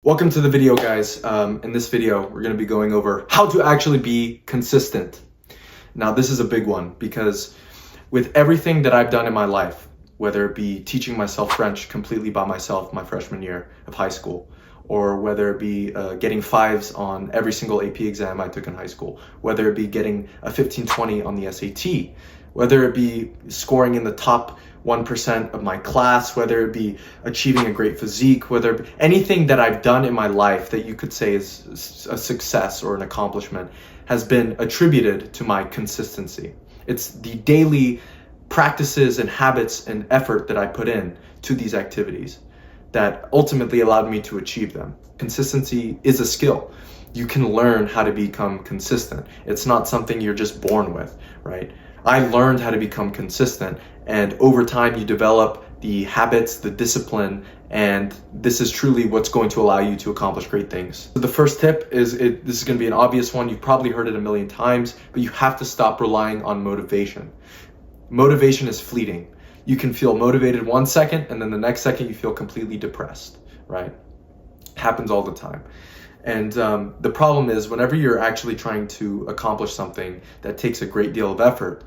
Welcome to the video, guys. In this video, we're going to be going over how to actually be consistent. Now, this is a big one because with everything that I've done in my life, whether it be teaching myself French completely by myself my freshman year of high school, or whether it be getting 5s on every single AP exam I took in high school, whether it be getting a 15-20 on the SAT, whether it be scoring in the top 1% of my class, whether it be achieving a great physique, whether anything that I've done in my life that you could say is a success or an accomplishment has been attributed to my consistency. It's the daily practices and habits and effort that I put in to these activities that ultimately allowed me to achieve them. Consistency is a skill. You can learn how to become consistent. It's not something you're just born with, right? I learned how to become consistent, and over time you develop the habits, the discipline, and this is truly what's going to allow you to accomplish great things. So the first tip is, this is going to be an obvious one. You've probably heard it a million times, but you have to stop relying on motivation. Motivation is fleeting. You can feel motivated 1 second, and then the next second you feel completely depressed, right? It happens all the time. And the problem is whenever you're actually trying to accomplish something that takes a great deal of effort,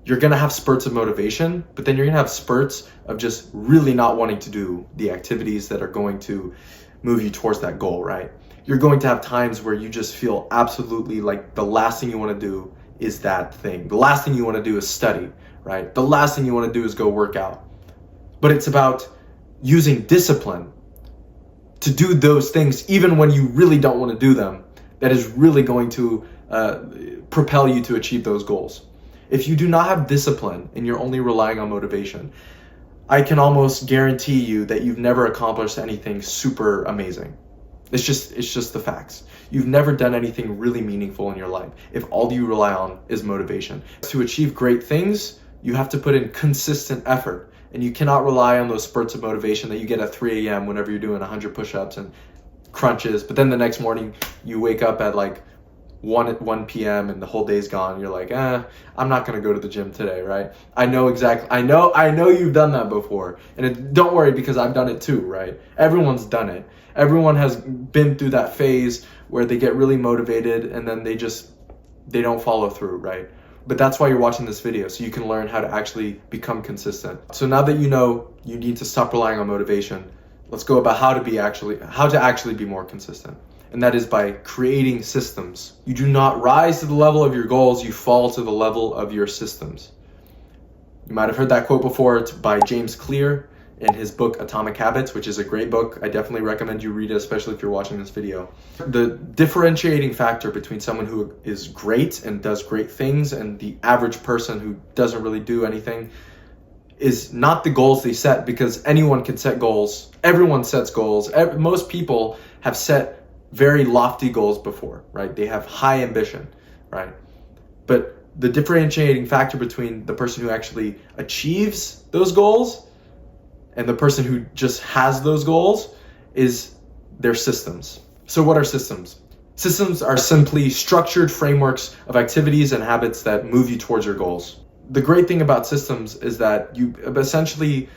you're going to have spurts of motivation, but then you're going to have spurts of just really not wanting to do the activities that are going to move you towards that goal, right? You're going to have times where you just feel absolutely like the last thing you want to do is that thing. The last thing you want to do is study, right? The last thing you want to do is go work out. But it's about using discipline to do those things even when you really don't want to do them, that is really going to propel you to achieve those goals. If you do not have discipline and you're only relying on motivation, I can almost guarantee you that you've never accomplished anything super amazing. It's just the facts. You've never done anything really meaningful in your life if all you rely on is motivation. To achieve great things, you have to put in consistent effort. And you cannot rely on those spurts of motivation that you get at 3 a.m. whenever you're doing 100 push-ups and crunches. But then the next morning you wake up at like 1 p.m. and the whole day's gone. You're like, I'm not going to go to the gym today, right? I know you've done that before. And don't worry, because I've done it too, right? Everyone's done it. Everyone has been through that phase where they get really motivated and then they don't follow through, right? But that's why you're watching this video, so you can learn how to actually become consistent. So now that you know you need to stop relying on motivation, let's go about how to actually be more consistent. And that is by creating systems. You do not rise to the level of your goals, you fall to the level of your systems. You might have heard that quote before. It's by James Clear in his book Atomic Habits, which is a great book. I definitely recommend you read it, especially if you're watching this video. The differentiating factor between someone who is great and does great things and the average person who doesn't really do anything is not the goals they set, because anyone can set goals. Everyone sets goals. Most people have set very lofty goals before, right? They have high ambition, right? But the differentiating factor between the person who actually achieves those goals and the person who just has those goals is their systems. So what are systems? Systems are simply structured frameworks of activities and habits that move you towards your goals. The great thing about systems is that you essentially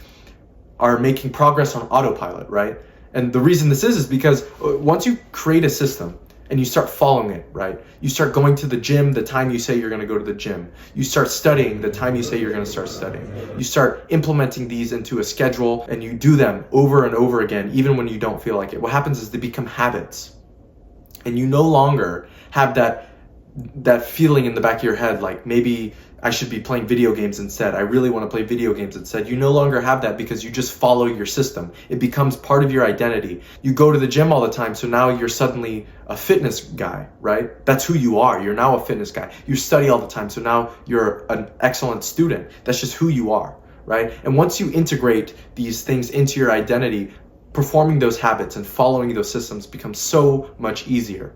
are making progress on autopilot, right? And the reason this is because once you create a system and you start following it, right? You start going to the gym the time you say you're going to go to the gym. You start studying the time you say you're going to start studying. You start implementing these into a schedule and you do them over and over again, even when you don't feel like it. What happens is they become habits. And you no longer have that feeling in the back of your head, like maybe I should be playing video games instead. I really want to play video games instead. You no longer have that because you just follow your system. It becomes part of your identity. You go to the gym all the time, so now you're suddenly a fitness guy, right? That's who you are. You're now a fitness guy. You study all the time, so now you're an excellent student. That's just who you are, right? And once you integrate these things into your identity, performing those habits and following those systems becomes so much easier.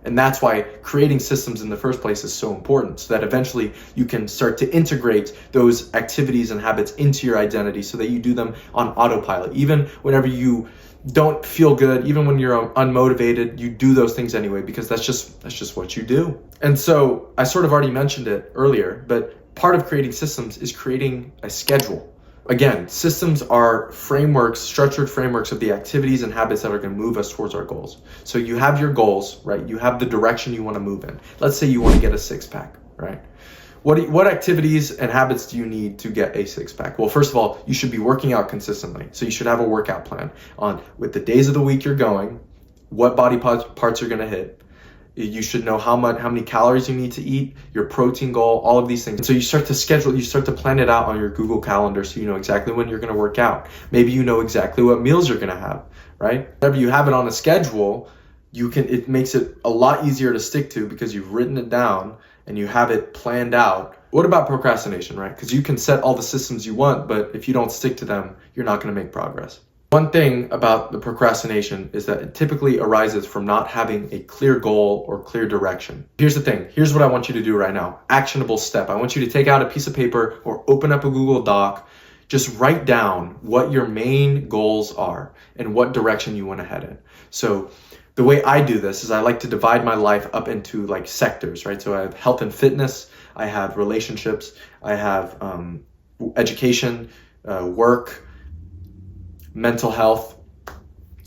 And that's why creating systems in the first place is so important, so that eventually you can start to integrate those activities and habits into your identity so that you do them on autopilot. Even whenever you don't feel good, even when you're unmotivated, you do those things anyway, because that's just what you do. And so I sort of already mentioned it earlier, but part of creating systems is creating a schedule. Again, systems are frameworks, structured frameworks of the activities and habits that are going to move us towards our goals. So you have your goals, right? You have the direction you want to move in. Let's say you want to get a six-pack, right? What activities and habits do you need to get a six-pack? Well, first of all, you should be working out consistently. So you should have a workout plan on with the days of the week you're going, what body parts you're going to hit. You should know how many calories you need to eat, your protein goal, all of these things. And so you start to schedule, you start to plan it out on your Google Calendar so you know exactly when you're going to work out. Maybe you know exactly what meals you're going to have, right? Whenever you have it on a schedule, it makes it a lot easier to stick to because you've written it down and you have it planned out. What about procrastination, right? Because you can set all the systems you want, but if you don't stick to them, you're not going to make progress. One thing about the procrastination is that it typically arises from not having a clear goal or clear direction. Here's the thing. Here's what I want you to do right now. Actionable step. I want you to take out a piece of paper or open up a Google Doc. Just write down what your main goals are and what direction you want to head in. So the way I do this is I like to divide my life up into like sectors, right? So I have health and fitness, I have relationships, I have education, work, mental health.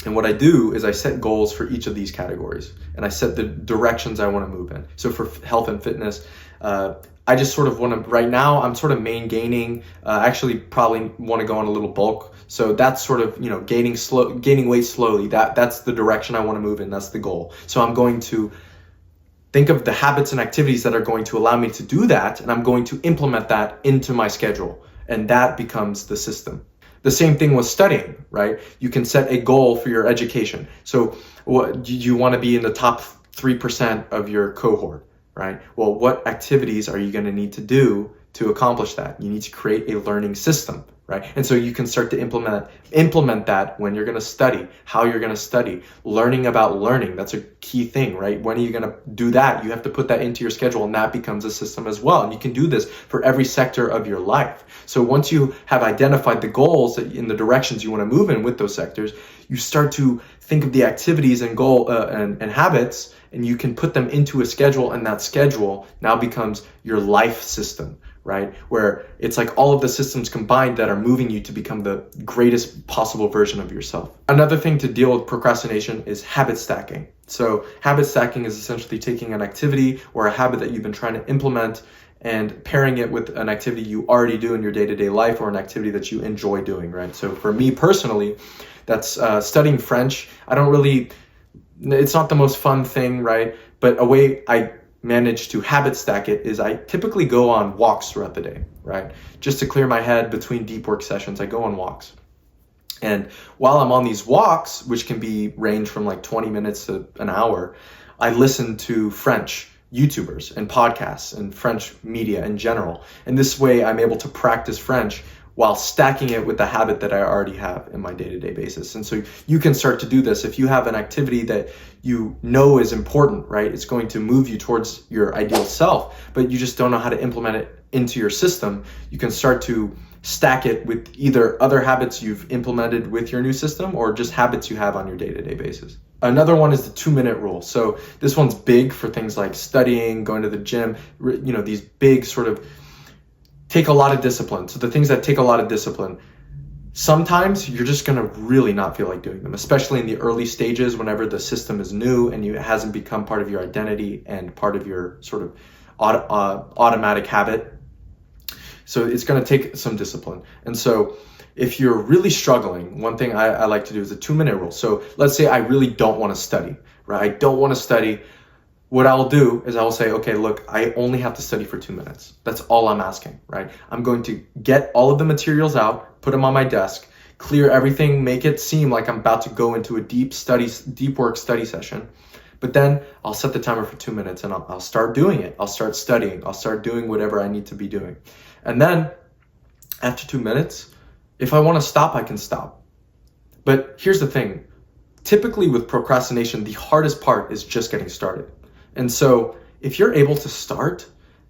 And what I do is I set goals for each of these categories and I set the directions I want to move in. So for health and fitness, I just sort of want to, right now I'm sort of main gaining, actually probably want to go on a little bulk. So that's sort of, gaining weight slowly. That's the direction I want to move in. That's the goal. So I'm going to think of the habits and activities that are going to allow me to do that. And I'm going to implement that into my schedule. And that becomes the system. The same thing with studying, right? You can set a goal for your education. So what you want to be in the top 3% of your cohort, right? Well, what activities are you going to need to do to accomplish that? You need to create a learning system, right? And so you can start to implement that when you're going to study, how you're going to study, learning about learning. That's a key thing, right? When are you going to do that? You have to put that into your schedule and that becomes a system as well. And you can do this for every sector of your life. So once you have identified the goals in the directions you want to move in with those sectors, you start to think of the activities and goal and habits, and you can put them into a schedule, and that schedule now becomes your life system, right? Where it's like all of the systems combined that are moving you to become the greatest possible version of yourself. Another thing to deal with procrastination is habit stacking. So habit stacking is essentially taking an activity or a habit that you've been trying to implement and pairing it with an activity you already do in your day-to-day life or an activity that you enjoy doing, right? So for me personally, that's studying French. It's not the most fun thing, right? But a way I manage to habit stack it is I typically go on walks throughout the day, right? Just to clear my head between deep work sessions, I go on walks. And while I'm on these walks, which can range from like 20 minutes to an hour, I listen to French YouTubers and podcasts and French media in general. And this way I'm able to practice French while stacking it with the habit that I already have in my day-to-day basis. And so you can start to do this. If you have an activity that you know is important, right? It's going to move you towards your ideal self, but you just don't know how to implement it into your system. You can start to stack it with either other habits you've implemented with your new system or just habits you have on your day-to-day basis. Another one is the 2-minute rule. So this one's big for things like studying, going to the gym, these big sort of take a lot of discipline. So the things that take a lot of discipline, sometimes you're just going to really not feel like doing them, especially in the early stages whenever the system is new and it hasn't become part of your identity and part of your sort of automatic habit. So it's going to take some discipline. And so if you're really struggling, one thing I like to do is a 2-minute rule. So let's say I really don't want to study, right? I don't want to study. What I'll do is I'll say, okay, look, I only have to study for 2 minutes. That's all I'm asking, right? I'm going to get all of the materials out, put them on my desk, clear everything, make it seem like I'm about to go into a deep work study session. But then I'll set the timer for 2 minutes and I'll start doing it. I'll start studying. I'll start doing whatever I need to be doing. And then after 2 minutes, if I want to stop, I can stop. But here's the thing. Typically with procrastination, the hardest part is just getting started. And so if you're able to start,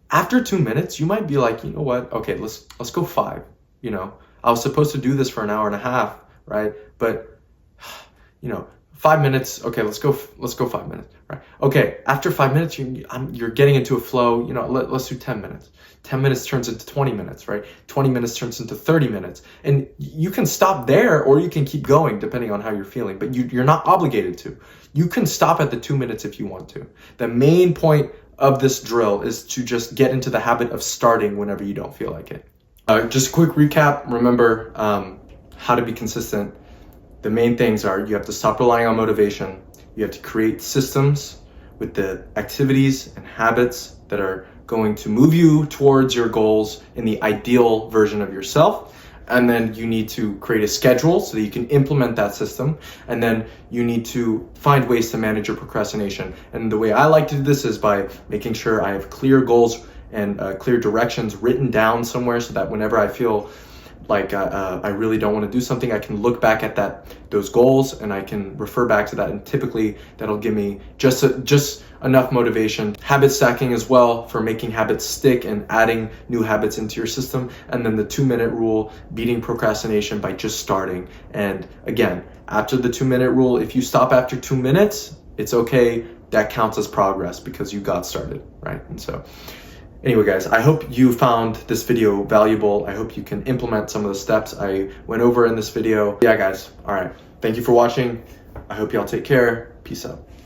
after 2 minutes, you might be like, you know what? Okay, let's go 5. I was supposed to do this for an hour and a half, right? But 5 minutes. Okay, let's go 5 minutes. Right. Okay, after 5 minutes, you're getting into a flow. Let's do 10 minutes. 10 minutes turns into 20 minutes, right? 20 minutes turns into 30 minutes. And you can stop there or you can keep going depending on how you're feeling, but you're not obligated to. You can stop at the 2 minutes if you want to. The main point of this drill is to just get into the habit of starting whenever you don't feel like it. Just a quick recap. Remember how to be consistent. The main things are you have to stop relying on motivation. You have to create systems with the activities and habits that are going to move you towards your goals in the ideal version of yourself. And then you need to create a schedule so that you can implement that system. And then you need to find ways to manage your procrastination. And the way I like to do this is by making sure I have clear goals and clear directions written down somewhere so that whenever I feel like I really don't want to do something, I can look back at those goals and I can refer back to that, and typically that'll give me just enough motivation. Habit stacking as well for making habits stick and adding new habits into your system. And then the 2-minute rule, beating procrastination by just starting. And again, after the 2-minute rule, if you stop after 2 minutes, it's okay. That counts as progress because you got started, right? And so anyway, guys, I hope you found this video valuable. I hope you can implement some of the steps I went over in this video. Yeah, guys. All right. Thank you for watching. I hope y'all take care. Peace out.